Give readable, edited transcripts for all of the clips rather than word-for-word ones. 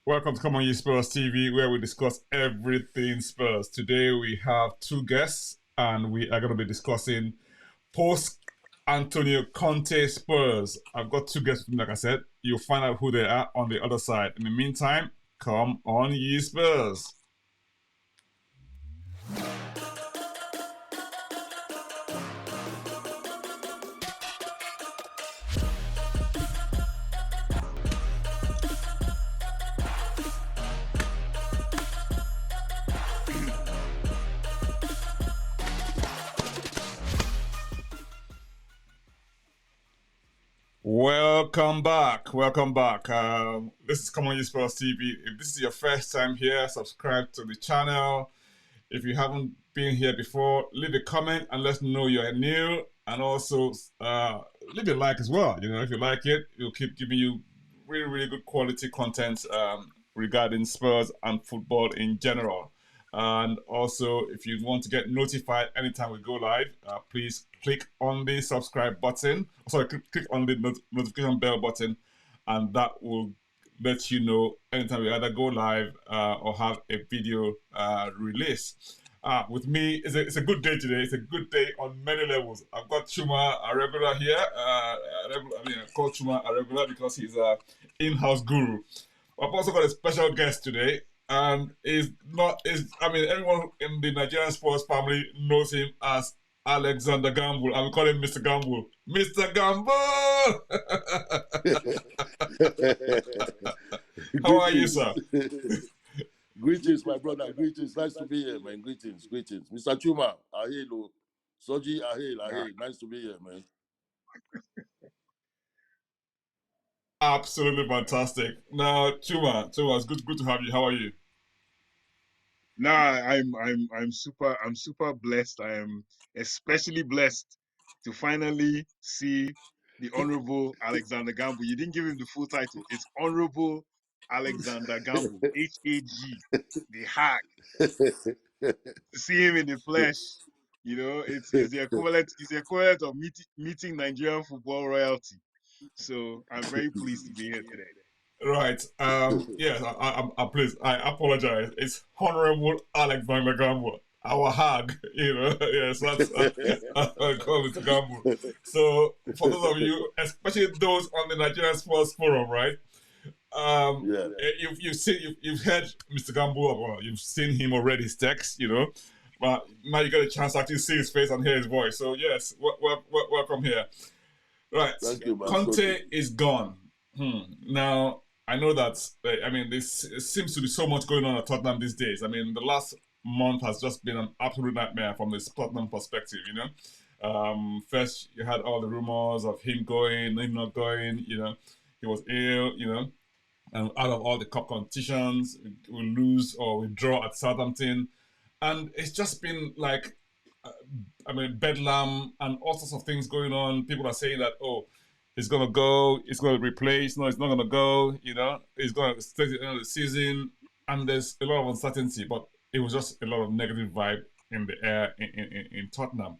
Welcome to Come On You Spurs TV, where we discuss everything Spurs. Today we have two guests, and we are going to be discussing post Antonio Conte Spurs. I've got two guests, like I said. You'll find out who they are on the other side. In the meantime, come on, ye Spurs. Welcome back. Welcome back. This is Come On You Spurs TV. If this is your first time here, subscribe to the channel. If you haven't been here before, leave a comment and let us know you're new. And also leave a like as well. You know, if you like it, we'll keep giving you really, really good quality content regarding Spurs and football in general. And also, if you want to get notified anytime we go live, please click on the subscribe button. Sorry, click on the notification bell button, and that will let you know anytime we either go live or have a video release. With me, it's a good day today. It's a good day on many levels. I've got Chuma, a regular here. I call Chuma a regular because he's an in-house guru. I've also got a special guest today, and everyone in the Nigerian sports family knows him as Alexander Gamble. I will call him Mr. Gamble. Mr. Gamble! How are you, sir? Greetings, my brother. Greetings. Nice to be here, man. Greetings. Mr. Chuma, ahelo. Soji, ahel. Nice to be here, man. Absolutely fantastic. Now, Chuma, it's good to have you. How are you? No, I'm super blessed. I am especially blessed to finally see the Honorable Alexander Gamble. You didn't give him the full title. It's Honorable Alexander Gamble, HAG, the hack. To see him in the flesh, you know, it's the equivalent. It's the equivalent of meeting Nigerian football royalty. So I'm very pleased to be here today. Right. Yes, I'm pleased. I apologize. It's Honorable Alexander Gamble, our hag. You know, yes, that's I call it Gamble. So for those of you, especially those on the Nigerian Sports Forum, right? You've heard Mr. Gamble, or you've seen him already, his text, you know, but now you got a chance to actually see his face and hear his voice. So yes, welcome here. Right. Thank you, man. Conte is gone. Now, I know that, this seems to be so much going on at Tottenham these days. I mean, the last month has just been an absolute nightmare from this Tottenham perspective, you know. First, you had all the rumors of him going, him not going, you know. He was ill, you know. And out of all the cup competitions, we lose or we draw at Southampton. And it's just been like, bedlam and all sorts of things going on. People are saying that, oh, he's going to go, he's going to replace, no, he's not going to go, you know, he's going to stay at the end of the season. And there's a lot of uncertainty, but it was just a lot of negative vibe in the air in Tottenham.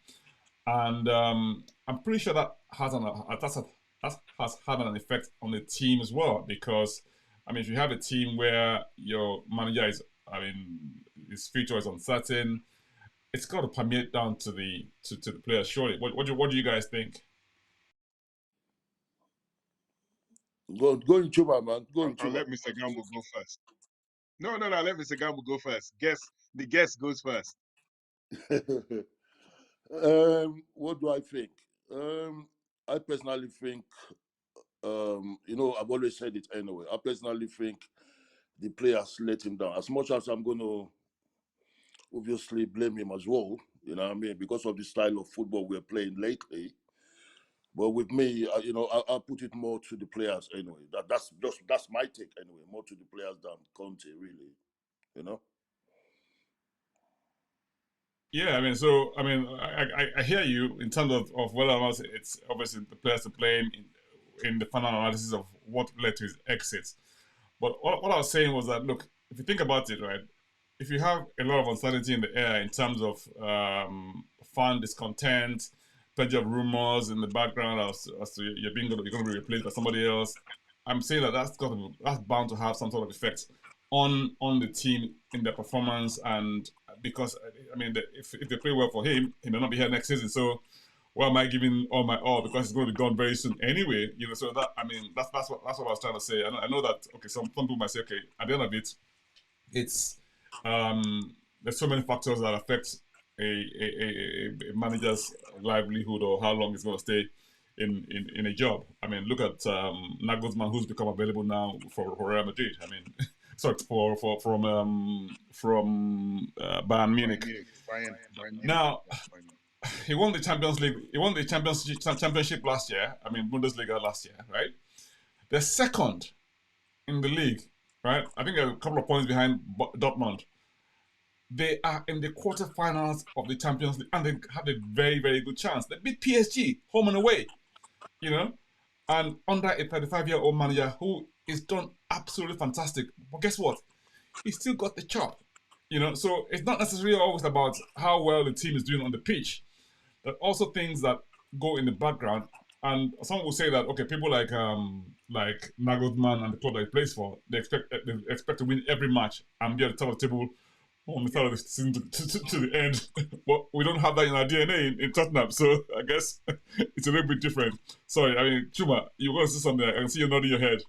And I'm pretty sure that has had an effect on the team as well, because, if you have a team where your manager is, his future is uncertain, it's got to permeate down to the players, surely. What do you guys think? Go in Chuma, man. Go in Chuma. I'll let Mr. Gamble go first. No, let Mr. Gamble go first. The guest goes first. What do I think? I personally think, I've always said it anyway. I personally think the players let him down. As much as I'm going to obviously blame him as well, you know what I mean, because of the style of football we're playing lately. But with me, I'll put it more to the players anyway. That's my take anyway. More to the players than Conte, really. You know. Yeah, I hear you in terms of whether or not it's obviously the players to blame in the final analysis of what led to his exit. But what I was saying was that, look, if you think about it, right, if you have a lot of uncertainty in the air in terms of fan discontent, plenty of rumors in the background as to you're going to be replaced by somebody else, I'm saying that that's bound to have some sort of effect on the team in their performance, and because I mean, if they play well for him, he may not be here next season. So, why am I giving all my all? Because it's going to be gone very soon anyway. So that I mean, that's what I was trying to say. I know that okay, some people might say okay, at the end of it, it's there's so many factors that affect a manager's livelihood or how long he's going to stay in a job. I mean, look at Nagelsmann, who's become available now for Real Madrid. I mean, sorry, from Bayern Munich. Now, he won the Champions League. He won the championship last year. I mean, Bundesliga last year, right? They're second in the league, right? I think they're a couple of points behind Dortmund. They are in the quarterfinals of the Champions League, and they have a very, very good chance. They beat PSG home and away, and under a 35-year-old manager who is done absolutely fantastic. But guess what? He still got the chop, So it's not necessarily always about how well the team is doing on the pitch. There are also things that go in the background, and some will say that okay, people like Nagelsmann and the club that he plays for, they expect to win every match and be at the top of the table on the start of the season to the end. But we don't have that in our DNA in Tottenham, so I guess it's a little bit different. Sorry, I mean, Chuma, you're going to say something. I can see you nodding your head.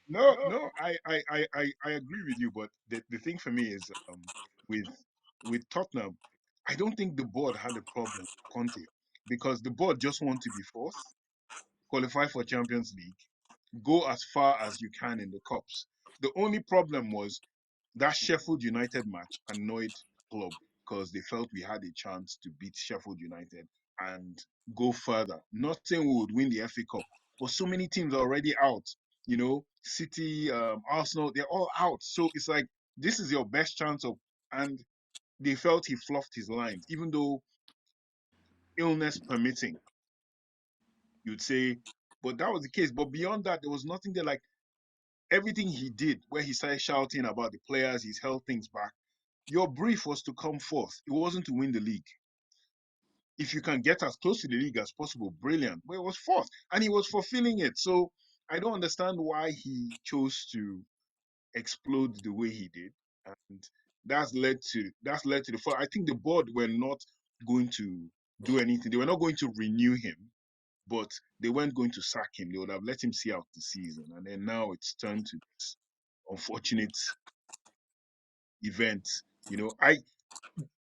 No, I agree with you, but the thing for me is with Tottenham, I don't think the board had a problem with Conte because the board just want to be fourth, qualify for Champions League, go as far as you can in the cups. The only problem was that Sheffield United match annoyed the club because they felt we had a chance to beat Sheffield United and go further. Not saying we would win the FA Cup, but so many teams are already out. City, Arsenal, they're all out. So it's like this is your best chance of, and they felt he fluffed his lines, even though illness permitting, you'd say, but that was the case. But beyond that, there was nothing there. Like everything he did, where he started shouting about the players, he's held things back. Your brief was to come fourth. It wasn't to win the league. If you can get as close to the league as possible, brilliant. But it was fourth, and he was fulfilling it. So I don't understand why he chose to explode the way he did, and that's led to the fall. I think the board were not going to do anything. They were not going to renew him, but they weren't going to sack him. They would have let him see out the season, and then now it's turned to this unfortunate event. I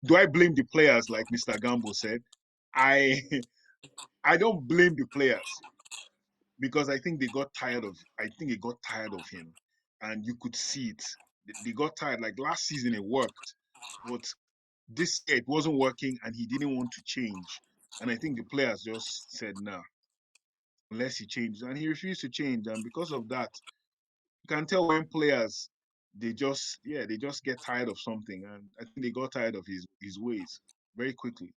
blame the players like Mr. Gambo said. I I don't blame the players because I think they got tired of him, and you could see it. They got tired. Like last season it worked, but this year it wasn't working and he didn't want to change. And I think the players just said nah, unless he changes. And he refused to change. And because of that, you can tell when players they just get tired of something. And I think they got tired of his ways very quickly.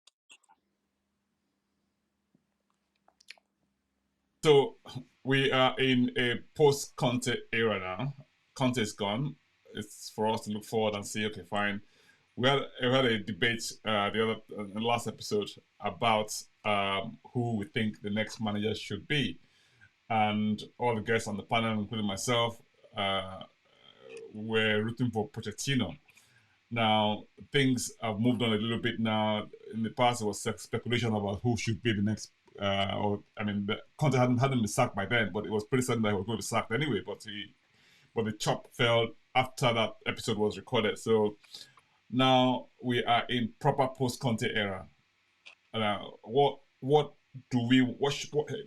So we are in a post-Conte era now. Conte is gone. It's for us to look forward and say, okay, fine. We had a debate in the last episode about who we think the next manager should be, and all the guests on the panel, including myself, were rooting for Pochettino. Now things have moved on a little bit now. In the past, it was speculation about who should be the next. Conte hadn't been sacked by then, but it was pretty certain that he was going to be sacked anyway. But the chop fell after that episode was recorded. So now we are in proper post-Conte era.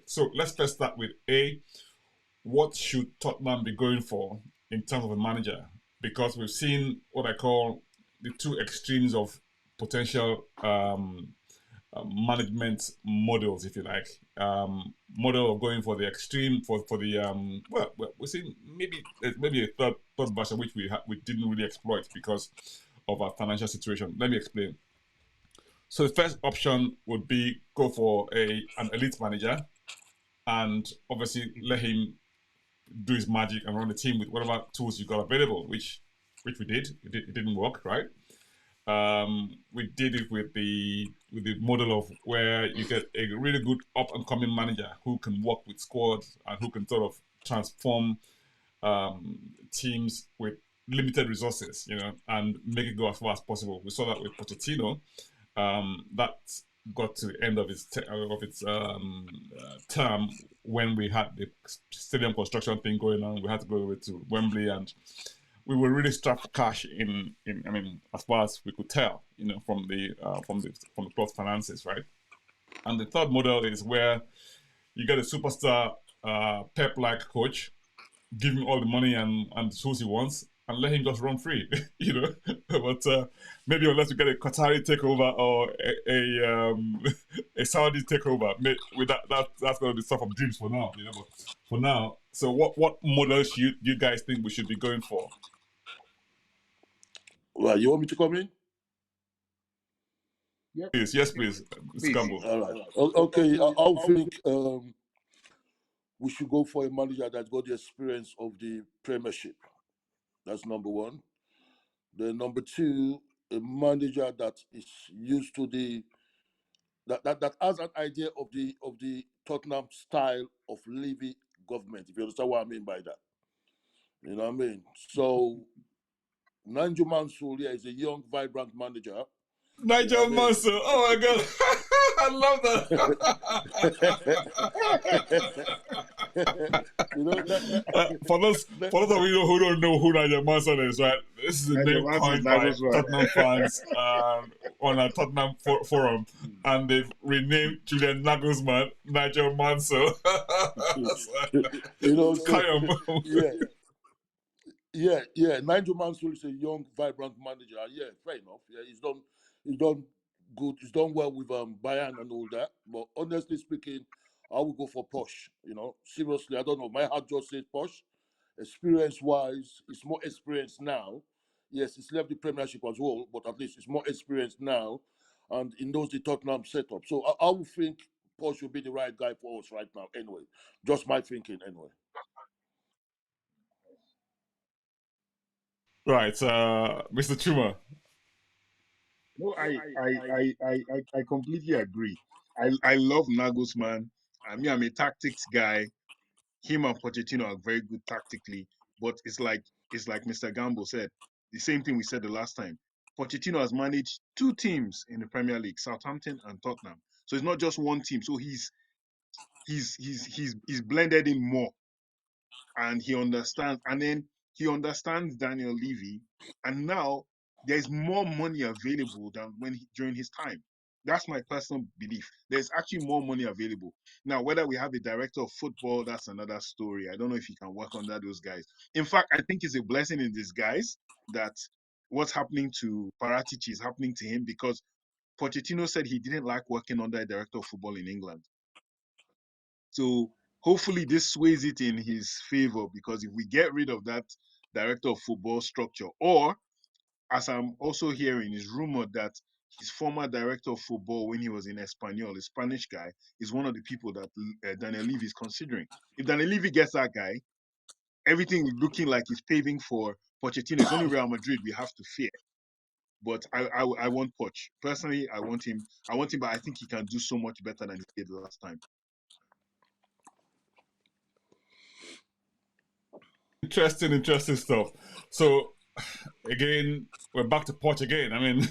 So let's first start with what should Tottenham be going for in terms of a manager? Because we've seen what I call the two extremes of potential management models, if you like. Model of going for the extreme for the we're seeing maybe a third version which we didn't really exploit because of our financial situation. Let me explain. So the first option would be go for an elite manager, and obviously let him do his magic and run the team with whatever tools you got available, which we did. It didn't work, right? We did it with the model of where you get a really good up and coming manager who can work with squads and who can sort of transform teams with limited resources, and make it go as far as possible. We saw that with Pochettino. That got to the end of its term when we had the stadium construction thing going on. We had to go over to Wembley, and we were really strapped for cash in as far as we could tell, from the club's finances, right? And the third model is where you get a superstar Pep-like coach, give him all the money and the tools he wants, and let him just run free, But maybe unless we get a Qatari takeover or a Saudi takeover, with that's going to be stuff of dreams for now, But for now, so what models you guys think we should be going for? Well, you want me to come in? Yep. Please, yes, please, Mr. Gamble. All right. Okay, I think we should go for a manager that's got the experience of the Premiership. That's number one. Then number two, a manager that is used to that has an idea of the Tottenham style of Levy government, if you understand what I mean by that. You know what I mean? So Nigel Mansell is a young, vibrant manager. Nigel Mansell, oh my God, I love that. For those of you who don't know who Nigel Mansell is, right? This is a name coined by Tottenham fans on a Tottenham forum, and they've renamed Julian Nagelsmann Nigel Mansell. Yeah. Nigel Mansell is a young, vibrant manager. Yeah, fair enough. Yeah, he's done good. He's done well with Bayern and all that. But honestly speaking, I would go for Poch. Seriously, I don't know. My heart just says Poch. Experience-wise, he's more experienced now. Yes, he's left the Premiership as well, but at least he's more experienced now, and he knows the Tottenham setup. So I would think Poch would be the right guy for us right now. Anyway, just my thinking. Anyway. Right, Mr. Chuma. No, I completely agree. I love Nagelsmann. I'm a tactics guy. Him and Pochettino are very good tactically, but it's like Mr. Gamble said, the same thing we said the last time. Pochettino has managed two teams in the Premier League, Southampton and Tottenham. So it's not just one team. So he's blended in more, and he understands. And then he understands Daniel Levy, and now there's more money available than during his time. That's my personal belief. There's actually more money available. Now, whether we have a director of football, that's another story. I don't know if he can work under those guys. In fact, I think it's a blessing in disguise that what's happening to Paratici is happening to him, because Pochettino said he didn't like working under a director of football in England. So hopefully this sways it in his favor, because if we get rid of that director of football structure, or as I'm also hearing, is rumored that his former director of football when he was in Espanyol, a Spanish guy, is one of the people that Daniel Levy is considering. If Daniel Levy gets that guy, everything is looking like he's paving for Pochettino. It's only Real Madrid we have to fear. But I want Poch. Personally, I want him, but I think he can do so much better than he did last time. Interesting stuff. So again, we're back to Poch again. I mean,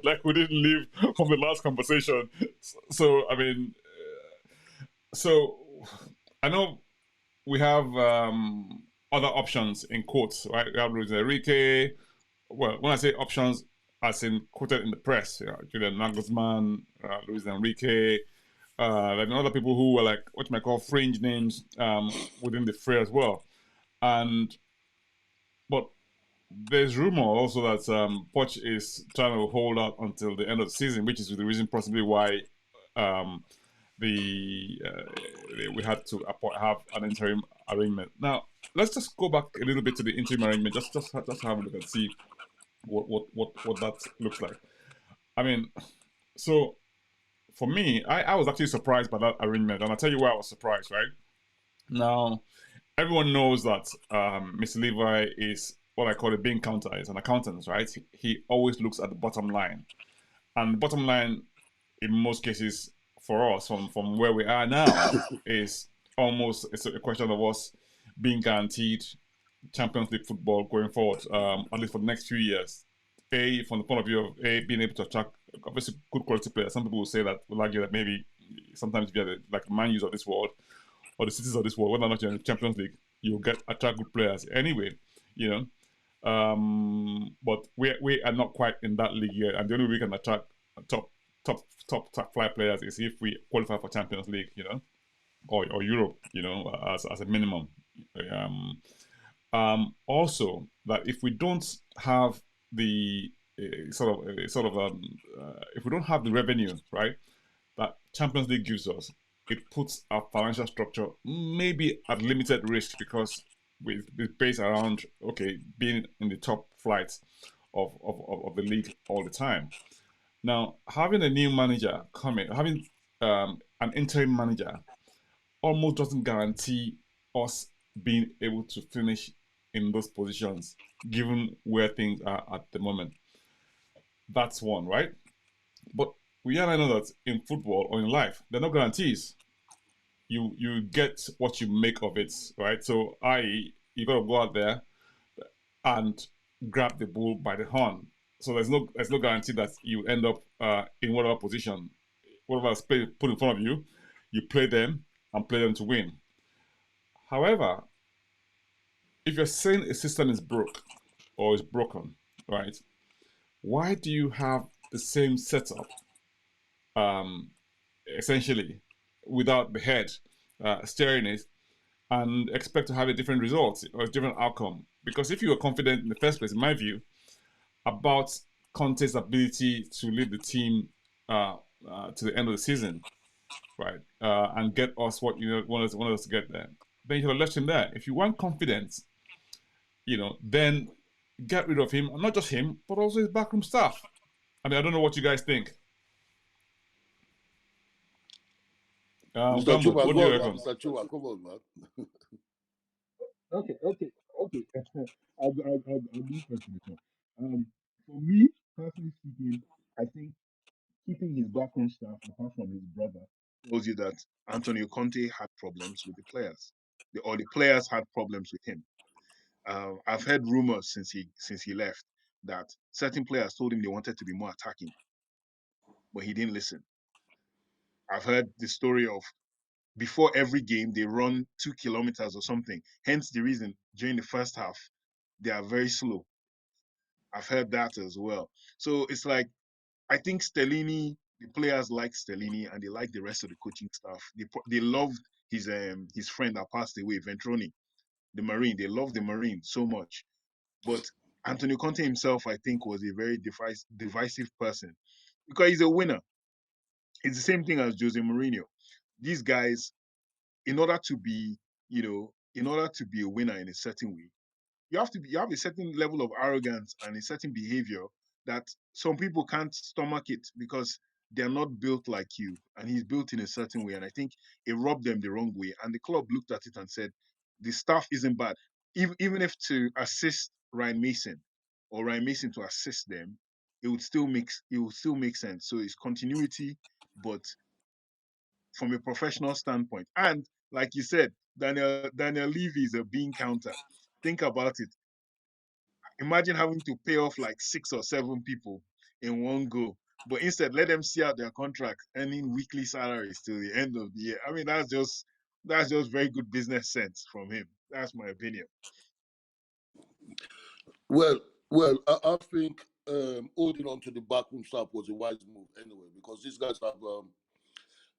like we didn't leave from the last conversation. So I mean, so I know we have other options in quotes, right? We have Luis Enrique. Well, when I say options, as in quoted in the press, Julian Nagelsmann, Luis Enrique. Like other people who were like what you might call fringe names within the fray as well. But there's rumor also that Poch is trying to hold out until the end of the season, which is the reason possibly why we had to have an interim arrangement. Now, let's just go back a little bit to the interim arrangement, just have a look and see what that looks like. I mean, so for me, I was actually surprised by that arrangement, and I'll tell you why I was surprised, right? Now, everyone knows that Mr. Levi is what I call a bean counter. He's an accountant, right? He always looks at the bottom line. And the bottom line, in most cases, for us, from where we are now, is almost it's a question of us being guaranteed Champions League football going forward, at least for the next few years. From the point of view of being able to attract obviously good quality players. Some people will say that, will argue that maybe sometimes if you're like the Man U's of this world or the cities of this world, whether or not you're in the Champions League, you'll attract good players anyway. You know, but we are not quite in that league yet, and the only way we can attract top flight players is if we qualify for Champions League, or Europe, as a minimum. Also, that if we don't have the if we don't have the revenue, right, that Champions League gives us, it puts our financial structure maybe at limited risk because it's based around being in the top flight of the league all the time. Now, having a new manager having an interim manager almost doesn't guarantee us being able to finish in those positions, given where things are at the moment. That's one, right? But we all know that in football or in life, there are no guarantees. You get what you make of it, right? So, i.e., you got to go out there and grab the bull by the horn. So there's no guarantee that you end up in whatever position, whatever play put in front of you, you play them and play them to win. However, if you're saying a system is broke or is broken, right? Why do you have the same setup, essentially, without the head steering it, and expect to have a different result or a different outcome? Because if you were confident in the first place, in my view, about Conte's ability to lead the team to the end of the season, right, and get us what wanted us to get there, then you should have left him there. If you weren't confident, then get rid of him, and not just him, but also his backroom staff. I mean, I don't know what you guys think. Mr. Gambo, Chuma, what do go you on, reckon? Mr. Chuma, come on, man. Okay. I'll do first this one. For me, personally speaking, I think keeping his backroom staff apart from his brother tells you that Antonio Conte had problems with the players, or the players had problems with him. I've heard rumors since he left that certain players told him they wanted to be more attacking, but he didn't listen. I've heard the story of before every game they run 2 kilometers or something. Hence the reason during the first half they are very slow. I've heard that as well. So it's like I think Stellini, the players like Stellini and they like the rest of the coaching staff. They loved his friend that passed away, Ventroni, the Marine. They loved the Marine so much. But Antonio Conte himself, I think, was a very divisive person because he's a winner. It's the same thing as Jose Mourinho. These guys, in order to be, in order to be a winner in a certain way, you have a certain level of arrogance and a certain behavior that some people can't stomach it because they're not built like you. And he's built in a certain way. And I think it rubbed them the wrong way. And the club looked at it and said, the staff isn't bad. Even if to assist Ryan Mason or Ryan Mason to assist them, it would still make sense. So it's continuity, but from a professional standpoint. And like you said, Daniel Levy is a bean counter. Think about it. Imagine having to pay off like 6 or 7 people in one go. But instead, let them see out their contract, earning weekly salaries till the end of the year. I mean, that's just very good business sense from him. That's my opinion. Well, I think holding on to the backroom staff was a wise move anyway, because these guys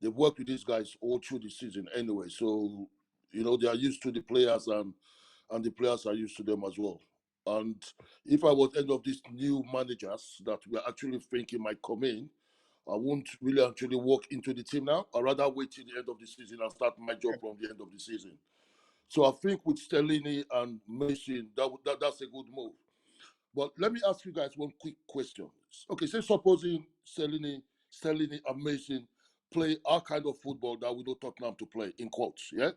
they've worked with these guys all through the season anyway. So they are used to the players, and the players are used to them as well. And if I was any of these new managers that we're actually thinking might come in, I won't really actually walk into the team now. I'd rather wait till the end of the season and start my job from the end of the season. So I think with Stellini and Mason, that's a good move. But let me ask you guys one quick question. Okay, say supposing Stellini and Mason play our kind of football that we know Tottenham to play, in quotes, yeah?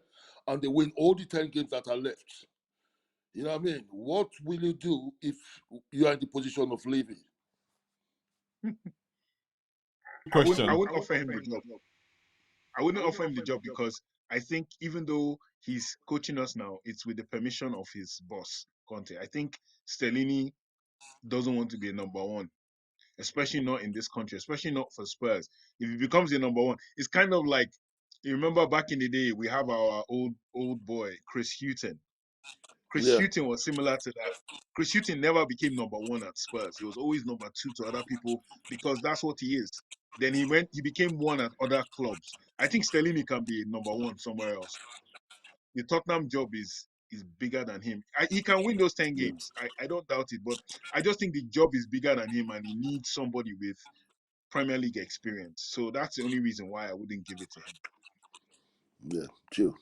And they win all the 10 games that are left. You know what I mean? What will you do if you are in the position of leaving? I wouldn't Question. offer him the job. I wouldn't offer him the job because I think even though he's coaching us now, it's with the permission of his boss, Conte. I think Stellini doesn't want to be a number one, especially not in this country, especially not for Spurs. If he becomes a number one, it's kind of like, you remember back in the day, we have our old boy, Chris Hughton. Chris Yeah. Hughton was similar to that. Chris Hughton never became number one at Spurs. He was always number two to other people because that's what he is. Then he became one at other clubs. I think Stellini can be number one somewhere else. The Tottenham job is bigger than him. He can win those 10 Yeah. games. I don't doubt it, but I just think the job is bigger than him and he needs somebody with Premier League experience. So that's the only reason why I wouldn't give it to him. Yeah. True.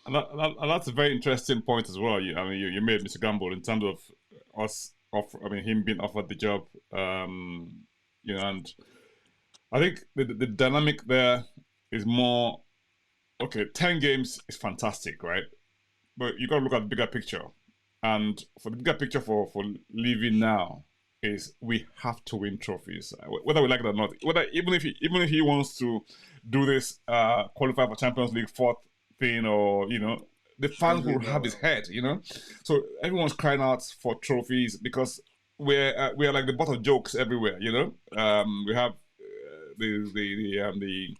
And that's a very interesting point as well. You made, Mr. Gamble, in terms of him being offered the job. And I think the dynamic there is more, okay, 10 games is fantastic, right? But you got to look at the bigger picture. And for the bigger picture for leaving now is we have to win trophies, whether we like it or not. Even if he wants to do this, qualify for Champions League fourth thing, or the fans will have his head. So everyone's crying out for trophies because we're like the butt of jokes everywhere. We have the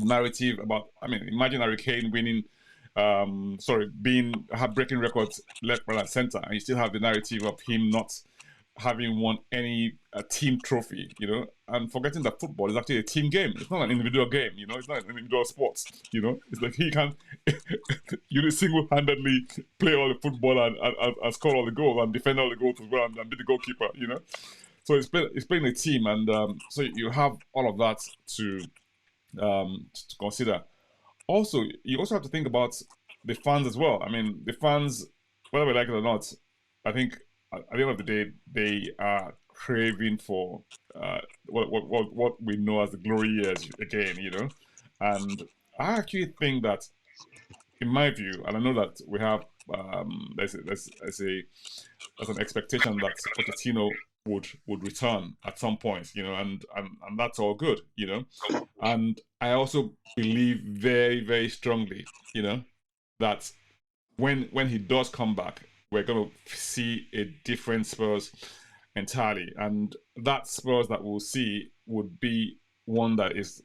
narrative about. Imagine Harry Kane winning. Being breaking records left, right, and center, and you still have the narrative of him not having won any team trophy, and forgetting that football is actually a team game. It's not an individual game, it's not an individual sports, It's like he can single-handedly play all the football and score all the goals and defend all the goals as well and be the goalkeeper, So it's playing a team, and so you have all of that to consider. Also, you also have to think about the fans as well. The fans, whether we like it or not, I think at the end of the day, they are craving for what we know as the glory years again, And I actually think that, in my view, and I know that we have there's an expectation that Pochettino would return at some point, and that's all good, And I also believe very, very strongly, that when he does come back, we're going to see a different Spurs entirely, and that Spurs that we'll see would be one that is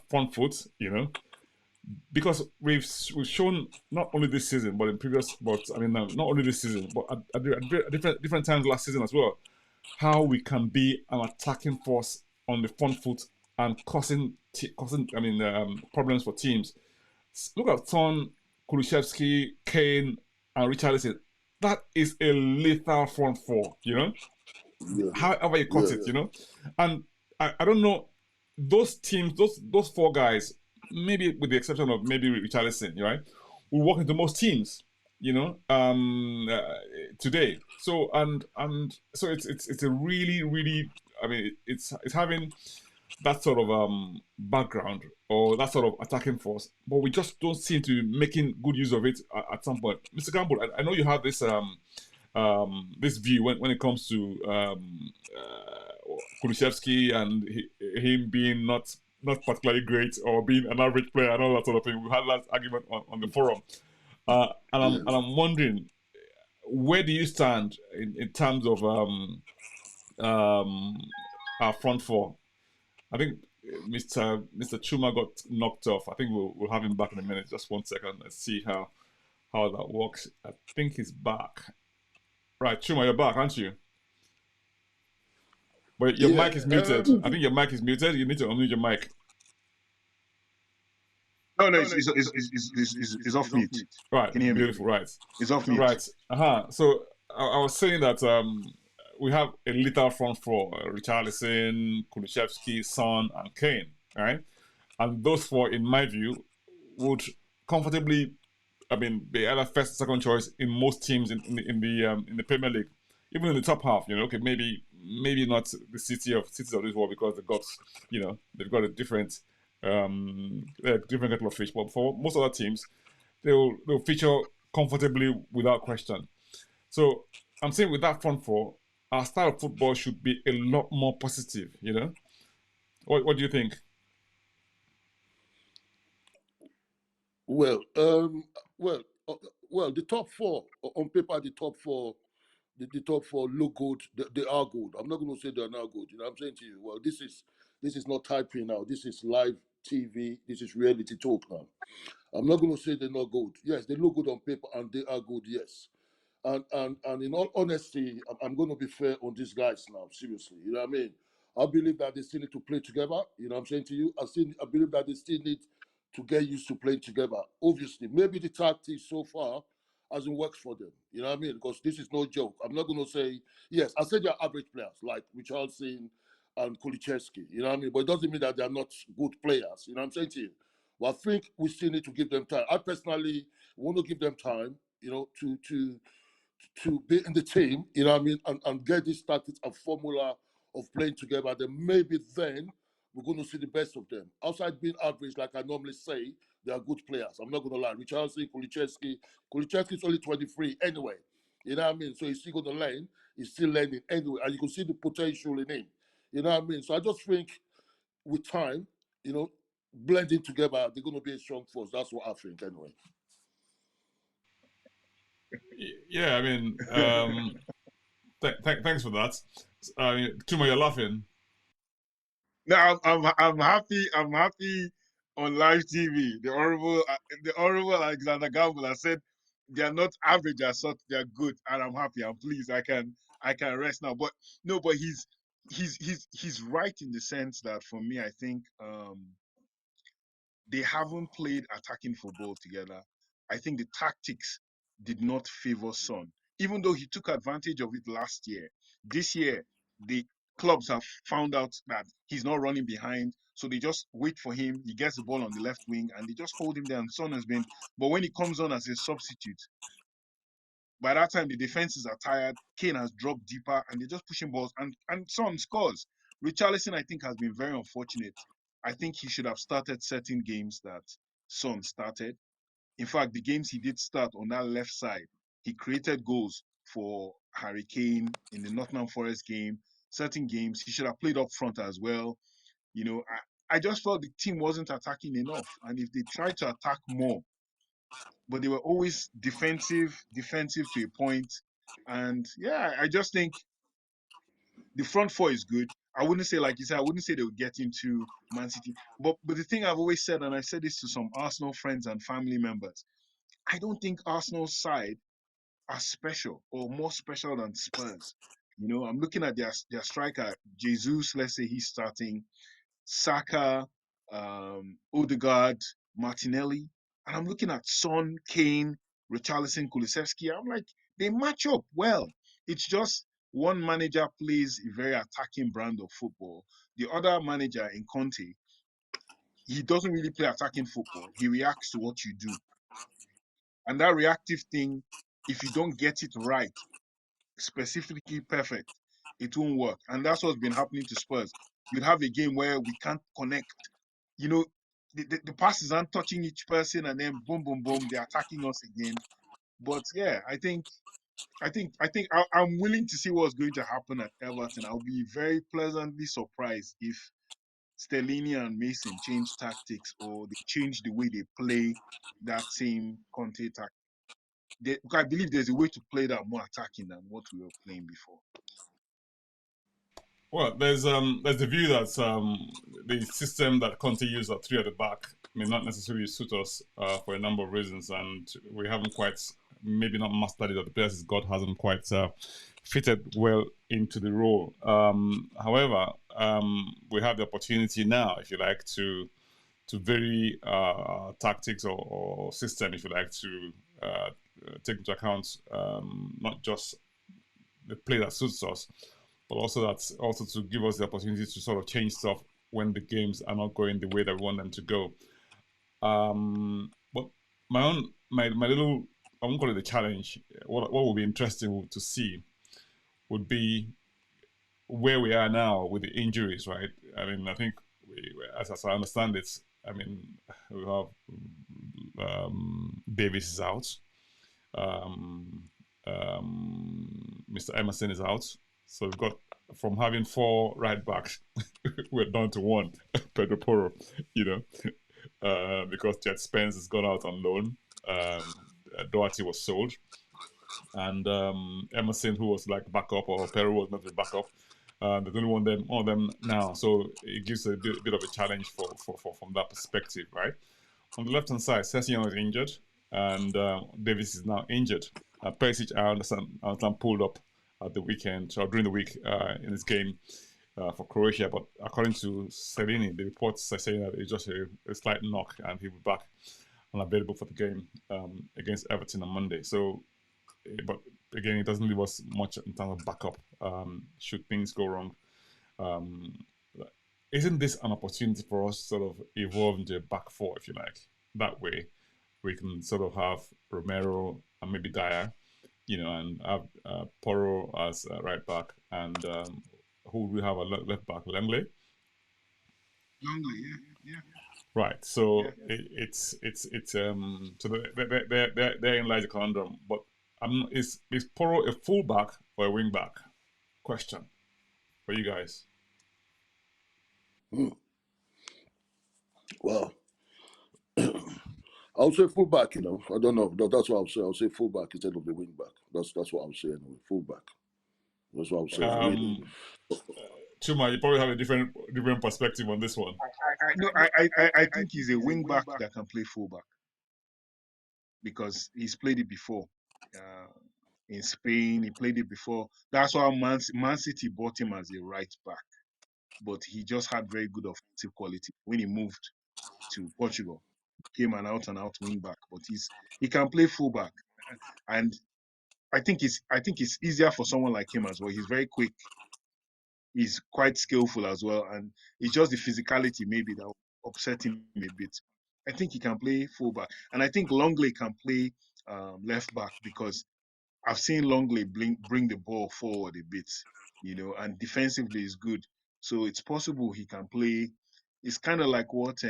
front foot, because we've shown not only this season, but in previous, not only this season, but at different times last season as well, how we can be an attacking force on the front foot and causing problems for teams. Look at Son, Kulusevski, Kane, and Richarlison. That is a lethal front four, Yeah. However you cut it, And I don't know, those teams, those four guys, maybe with the exception of maybe Richarlison, right, will walk into most teams, today. So so it's a really, really, it's having that sort of background or that sort of attacking force, but we just don't seem to be making good use of it at some point. Mr. Gamble, I know you have this this view when it comes to Kulusevski and him being not particularly great or being an average player and all that sort of thing. We had that argument on the forum, and I'm wondering, where do you stand in terms of our front four? I think Mr. Chuma got knocked off. I think we'll have him back in a minute. Just 1 second. Let's see how that works. I think he's back. Right, Chuma, you're back, aren't you? But your mic is muted. I think your mic is muted. You need to unmute your mic. No, it's off mute. Right, Can you hear me? beautiful. Right, it's off mute. Right. So I was saying that we have a lethal front four: Richarlison, Kulusevski, Son, and Kane. Right, and those four, in my view, would comfortably, be either first or second choice in most teams in the Premier League, even in the top half. Okay, maybe not the cities of this world because they've got a different kettle of fish. But for most other teams, they'll feature comfortably without question. So I'm saying with that front four, our style of football should be a lot more positive. What do you think? Well, well, well, the top four on paper, the top four look good. They are good. I'm not going to say they're not good. You know, I'm saying to you, well, this is not typing now. This is live TV. This is reality talk now. I'm not going to say they're not good. Yes, they look good on paper and they are good. Yes, and in all honesty, I'm going to be fair on these guys now. Seriously, you know what I mean? I believe that they still need to play together. You know what I'm saying to you? I believe that they still need to get used to playing together. Obviously, maybe the tactics so far hasn't worked for them. You know what I mean? Because this is no joke. I'm not going to say yes. I said they're average players like Richarlison and Kulichevsky. You know what I mean? But it doesn't mean that they're not good players. You know what I'm saying to you? Well, I think we still need to give them time. I personally want to give them time. You know, to be in the team, you know what I mean, and get this tactics and formula of playing together, then maybe then we're going to see the best of them. Outside being average, like I normally say, they are good players. I'm not going to lie. Richarlison, Kulichevsky is only 23 anyway. You know what I mean? So he's still going to learn. He's still learning anyway. And you can see the potential in him. You know what I mean? So I just think with time, you know, blending together, they're going to be a strong force. That's what I think anyway. Yeah, I mean, thanks for that. Tuma, you're laughing. No, I'm happy. I'm happy on live TV. The honorable Alexander Gamble has said they are not average as such. They are good, and I'm happy. I'm pleased. I can rest now. But no, but he's right in the sense that for me, I think they haven't played attacking football together. I think the tactics did not favor Son, even though he took advantage of it last year. This year, the clubs have found out that he's not running behind, so they just wait for him. He gets the ball on the left wing, and they just hold him there. And Son has been, but when he comes on as a substitute, by that time the defenses are tired. Kane has dropped deeper, and they're just pushing balls, and Son scores. Richarlison, I think, has been very unfortunate. I think he should have started certain games that Son started. In fact, the games he did start on that left side, he created goals for Harry Kane in the Nottingham Forest game. Certain games he should have played up front as well. You know, I just felt the team wasn't attacking enough, and if they tried to attack more, but they were always defensive to a point. And yeah, I just think the front four is good. I wouldn't say, like you said, I wouldn't say they would get into Man City. But the thing I've always said, and I said this to some Arsenal friends and family members, I don't think Arsenal's side are special or more special than Spurs. You know, I'm looking at their striker, Jesus, let's say he's starting, Saka, Odegaard, Martinelli, and I'm looking at Son, Kane, Richarlison, Kulusevski. I'm like, they match up well. It's just one manager plays a very attacking brand of football. The other manager in Conte, he doesn't really play attacking football. He reacts to what you do. And that reactive thing, if you don't get it right, specifically perfect, it won't work. And that's what's been happening to Spurs. You'd have a game where we can't connect. You know, the passes aren't touching each person, and then boom, boom, boom, they're attacking us again. But yeah, I'm willing to see what's going to happen at Everton. I'll be very pleasantly surprised if Stellini and Mason change tactics or they change the way they play that same Conte tactic. I believe there's a way to play that more attacking than what we were playing before. Well, there's the view that the system that Conte used at three at the back may not necessarily suit us for a number of reasons, and we haven't quite, maybe not mastered it, or the players he's got hasn't quite fitted well into the role. However, we have the opportunity now, if you like, to vary tactics or system, if you like, to take into account not just the play that suits us, but also to give us the opportunity to sort of change stuff when the games are not going the way that we want them to go. But my little, I won't call it a challenge. What would be interesting to see would be where we are now with the injuries, right? I mean, I think as I understand it, I mean, we have Davis is out. Mr. Emerson is out. So we've got, from having 4 right backs, we're down to 1, Pedro Porro, you know. because Jet Spence has gone out on loan. Doherty was sold, and Emerson, who was like backup, or Peru was not the backup. There's only one of them now, so it gives a bit of a challenge for from that perspective, right? On the left hand side, Session is injured, and Davis is now injured. Perisic, I understand, pulled up at the weekend or during the week in this game for Croatia, but according to Stellini, the reports are saying that it's just a slight knock, and he'll be back and available for the game against Everton on Monday. So, but again, it doesn't leave us much in terms of backup should things go wrong. Isn't this an opportunity for us to sort of evolve into a back four, if you like? That way, we can sort of have Romero and maybe Dyer, and have Porro as right back, and who would we have a left back? Langley. Yeah. Right. So it's so therein lies the conundrum. But is Porro a fullback or a wing back? Question for you guys. Well, I'll say fullback. I don't know. That's what I'll say. I'll say fullback instead of the wing back. That's what I'll say anyway. Fullback. That's what I'll say. Really. Chuma, you probably have a different perspective on this one. I think he's a wing back that can play fullback because he's played it before. In Spain, he played it before. That's why Man City bought him as a right back, but he just had very good offensive quality when he moved to Portugal. Came an out and out wing back, but he can play fullback, and I think it's easier for someone like him as well. He's very quick. He's quite skillful as well, and it's just the physicality maybe that will upset him a bit. I think he can play fullback, and I think Longley can play left back because I've seen Longley bring the ball forward a bit, and defensively is good. So it's possible he can play. It's kind of like what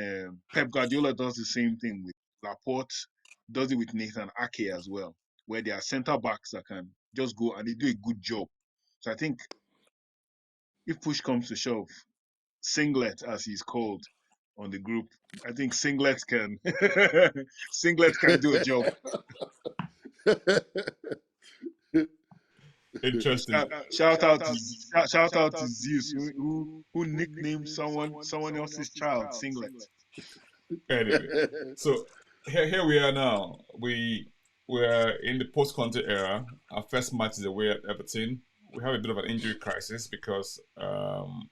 Pep Guardiola does the same thing with Laporte, does it with Nathan Ake as well, where they are centre backs that can just go and they do a good job. So I think if push comes to shove, Singlet, as he's called on the group, I think Singlet can do a job. Interesting. Shout out to Zeus who nicknamed someone else's child Singlet. Anyway, so here we are now. We're in the post-Conte era. Our first match is away at Everton. We have a bit of an injury crisis because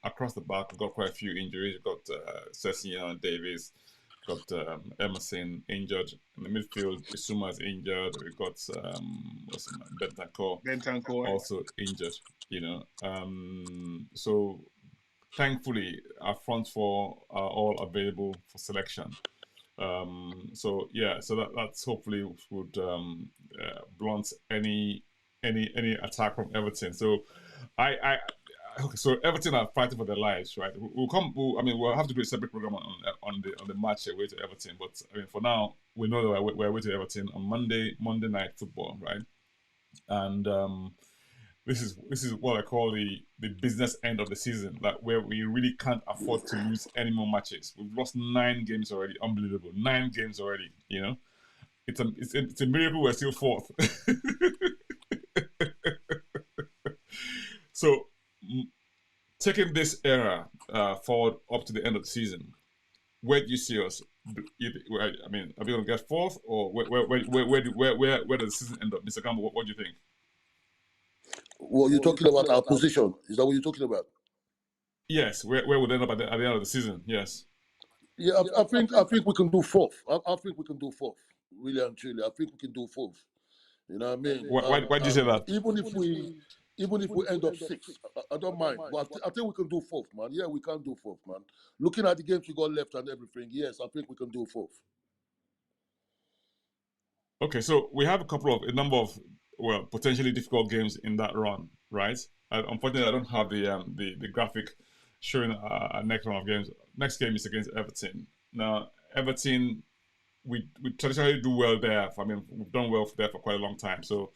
across the back we've got quite a few injuries. We've got Sessignon and Davis. We've got Emerson injured. In the midfield, Isuma is injured. We've got Bentancur also injured. So thankfully our front four are all available for selection. So that's hopefully would blunt any attack from Everton. So so Everton are fighting for their lives, right? We'll have to do a separate program on the match away to Everton. But for now, we know that we're away to Everton on Monday Night Football, right? And this is what I call the business end of the season, where we really can't afford to lose any more matches. We've lost 9 games already. Unbelievable, 9 games already. It's a miracle we're still fourth. So, taking this era forward up to the end of the season, where do you see us? Are we going to get fourth, or where does the season end up, Mr. Campbell? What do you think? Well, you're talking about our position. Is that what you're talking about? Yes, where would end up at the end of the season? Yes. Yeah, I think we can do fourth. I think we can do fourth. Really and truly, I think we can do fourth. You know what I mean? Why do you say that? Even if we end up 6th, I don't mind. But I think we can do fourth, man. Yeah, we can do fourth, man. Looking at the games we got left and everything, yes, I think we can do fourth. Okay, so we have a number of potentially difficult games in that run, right? Unfortunately, I don't have the graphic showing our next round of games. Next game is against Everton. Now, Everton, we traditionally do well there. We've done well there for quite a long time. So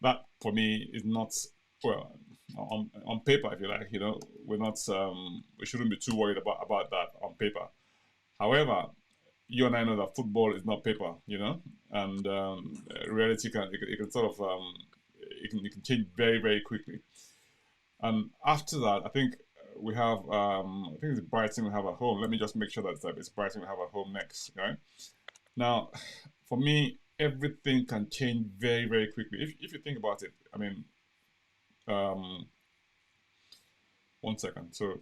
that for me is not on paper, if you like. We're not we shouldn't be too worried about that on paper. However, you and I know that football is not paper, and reality it can sort of it can change very very quickly. And after that, I think we have I think it's Brighton we have at home. Let me just make sure that it's Brighton we have at home next, right? Now, for me, everything can change very very quickly. If you think about it, I mean, um, 1 second. So,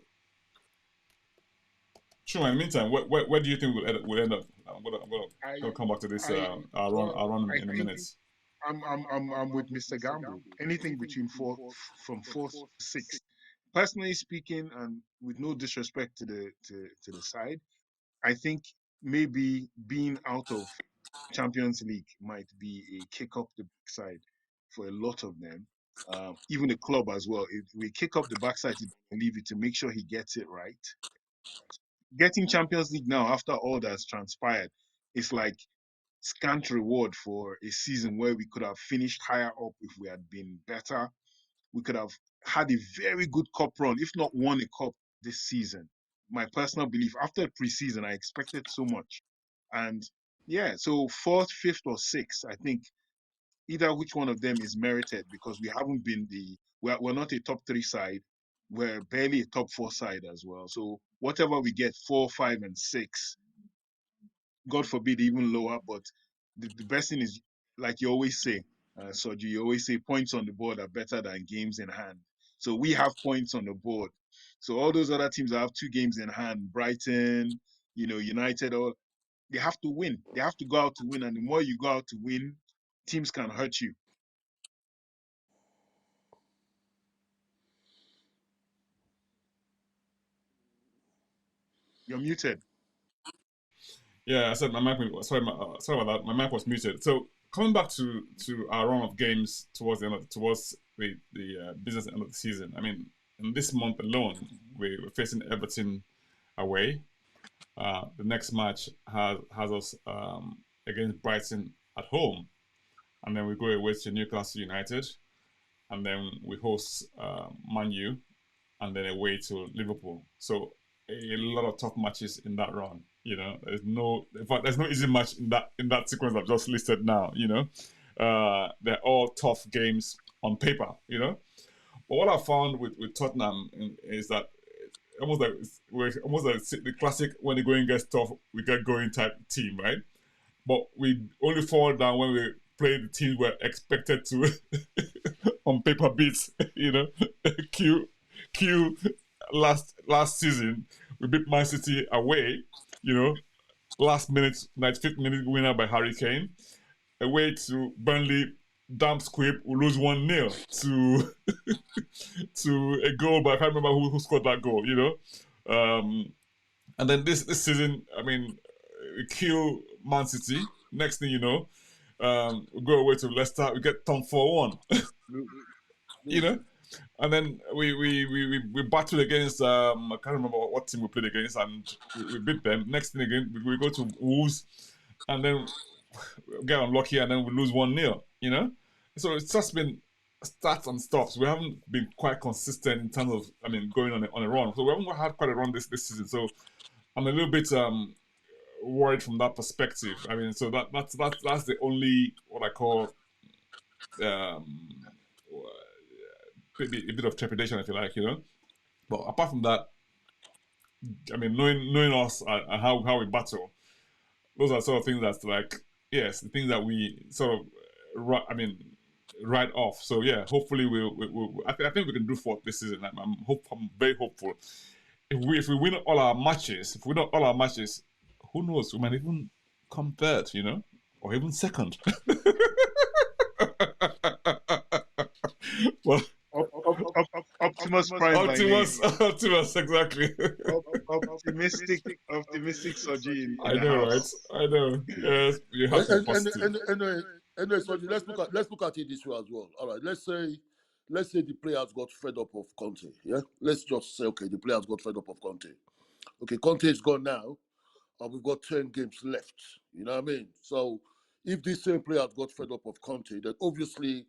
sure. In the meantime, where do you think we'll end up? I'm gonna come back to this. I'll run I in a think minute. I'm with Mr. Gamble. Anything between from fourth to sixth. Personally speaking, and with no disrespect to the side, I think maybe being out of Champions League might be a kick up the backside for a lot of them. Even the club as well. If we kick up the backside to leave it to make sure he gets it right. Getting Champions League now after all that's transpired, it's like scant reward for a season where we could have finished higher up if we had been better. We could have had a very good cup run, if not won a cup this season. My personal belief, after the preseason, I expected so much. And yeah, so fourth, fifth, or sixth, I think either which one of them is merited because we haven't been we're not a top three side. We're barely a top four side as well. So whatever we get, four, five, and six, God forbid, even lower. But the best thing is, like you always say, Soju, you always say points on the board are better than games in hand. So we have points on the board. So all those other teams that have 2 games in hand, Brighton, United, all they have to win. They have to go out to win. And the more you go out to win, teams can hurt you. You're muted. Yeah, I said my mic. Sorry about that. My mic was muted. So coming back to our run of games towards the business end of the season. I mean, in this month alone, we're facing Everton away. The next match has us against Brighton at home, and then we go away to Newcastle United, and then we host Man U, and then away to Liverpool. So a lot of tough matches in that run. In fact, there's no easy match in that sequence I've just listed now. They're all tough games on paper. But what I found with Tottenham is that we're almost like the classic when the going gets tough, we get going type team, right? But we only fall down when we play the teams we're expected to on paper beats. Q Q last season we beat Man City away. Last minute, 95th minute winner by Harry Kane. Away to Burnley, damn squib, we lose 1-0 to to a goal, but I can't remember who scored that goal. And then this season, I mean, we kill Man City. Next thing you know, we go away to Leicester, we get thumped 4-1. And then we battled against I can't remember what team we played against, and we beat them. Next thing again, we go to Wolves, and then get unlucky, and then we lose 1-0. So it's just been starts and stops. We haven't been quite consistent in terms of, I mean, going on a run. So we haven't had quite a run this season. So I'm a little bit worried from that perspective. I mean, so that's the only what I call maybe a bit of trepidation, if you like, But apart from that, I mean, knowing us and how we battle, those are sort of things that's like, yes, the things that we sort of, write off. So yeah, hopefully I think we can do fourth this season. I'm very hopeful. If we win all our matches, who knows? We might even come third, or even second. Well, Optimus Prime Optimus, exactly. optimistic Soji. I know, right? I know. Yes, you have to be positive. Anyway, so let's look at it this way as well. All right, let's say the players got fed up of Conte. Yeah, let's just say okay, the players got fed up of Conte. Okay, Conte is gone now, and we've got 10 games left. You know what I mean? So if these same players got fed up of Conte, then obviously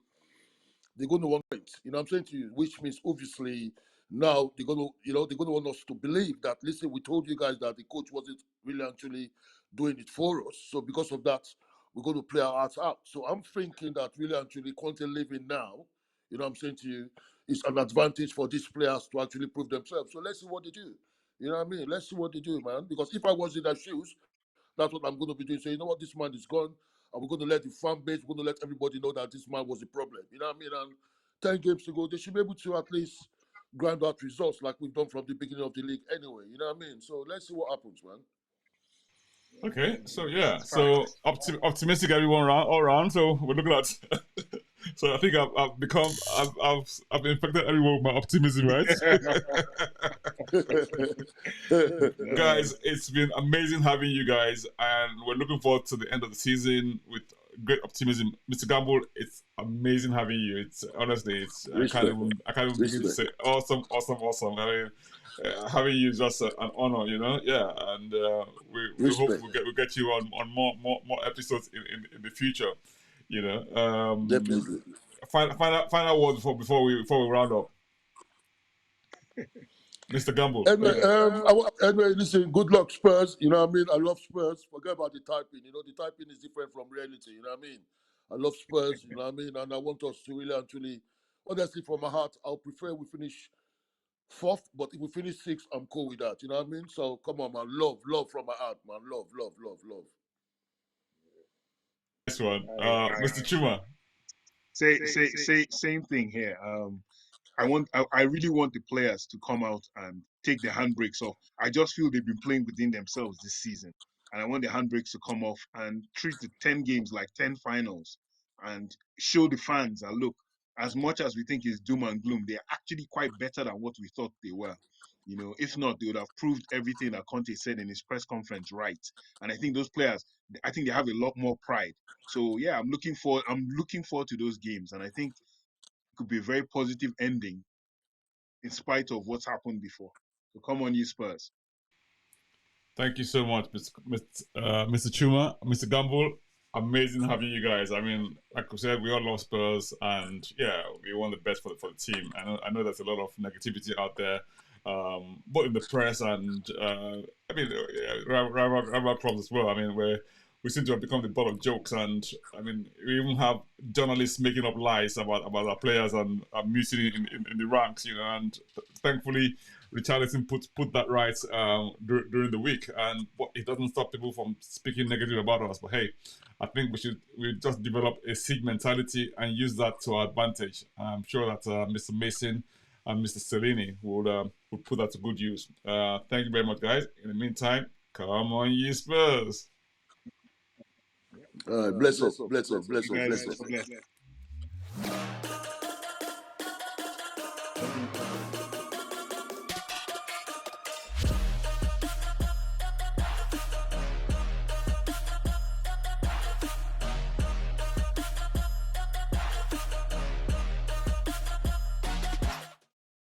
they're going to want it. You know what I'm saying to you? Which means obviously now they're going to want us to believe that, listen, we told you guys that the coach wasn't really actually doing it for us. So because of that, we're going to play our hearts out. So I'm thinking that really and truly Conte leaving now, you know what I'm saying to you, is an advantage for these players to actually prove themselves. So let's see what they do. You know what I mean? Let's see what they do, man. Because if I was in their shoes, that's what I'm going to be doing. So you know what, this man is gone, and we're going to let the fan base, we're going to let everybody know that this man was a problem. You know what I mean? And 10 games to go, they should be able to at least grind out results like we've done from the beginning of the league anyway. You know what I mean? So let's see what happens, man. Okay, so yeah, so optimistic everyone all around. So we're looking at. So I think I've infected everyone with my optimism, right? Guys, it's been amazing having you guys, and we're looking forward to the end of the season with great optimism. Mr. Gamble, it's amazing having you. It's honestly, I can't even begin to say awesome. I mean, having you is just an honor, you know. Yeah, and we hope we get you on more episodes in the future. You know, Definitely. Final words before we round up. Mr. Gamble. Anyway, listen, good luck, Spurs. You know what I mean? I love Spurs. Forget about the typing. You know, the typing is different from reality. You know what I mean? I love Spurs. You know what I mean? And I want us to really and truly, honestly, from my heart, I'll prefer we finish fourth, but if we finish sixth, I'm cool with that. You know what I mean? So come on, man. Love from my heart, man. Love. Nice one. Mr. Chuma. Same thing here. I really want the players to come out and take the handbrakes off. I just feel they've been playing within themselves this season, and I want the handbrakes to come off and treat the 10 games like 10 finals, and show the fans that look, as much as we think it's doom and gloom, they're actually quite better than what we thought they were. You know, if not, they would have proved everything that Conte said in his press conference right. And I think those players, I think they have a lot more pride. So yeah, I'm looking forward to those games, and I think it could be a very positive ending in spite of what's happened before. So come on, you Spurs. Thank you so much, Mr. Chuma, Mr. Gamble. Amazing having you guys. I mean, like I said, we all love Spurs, and yeah, we want the best for the team. I know there's a lot of negativity out there, both in the press and I mean, rival clubs as well. I mean, we seem to have become the butt of jokes, and I mean, we even have journalists making up lies about our players and mutiny in the ranks, you know. And thankfully, Richarlison put that right during the week, and it doesn't stop people from speaking negative about us. But hey, I think we just develop a siege mentality and use that to our advantage. I'm sure that Mr. Mason and Mr. Stellini would put that to good use. Thank you very much, guys. In the meantime, come on, you Spurs. Bless us. Bless.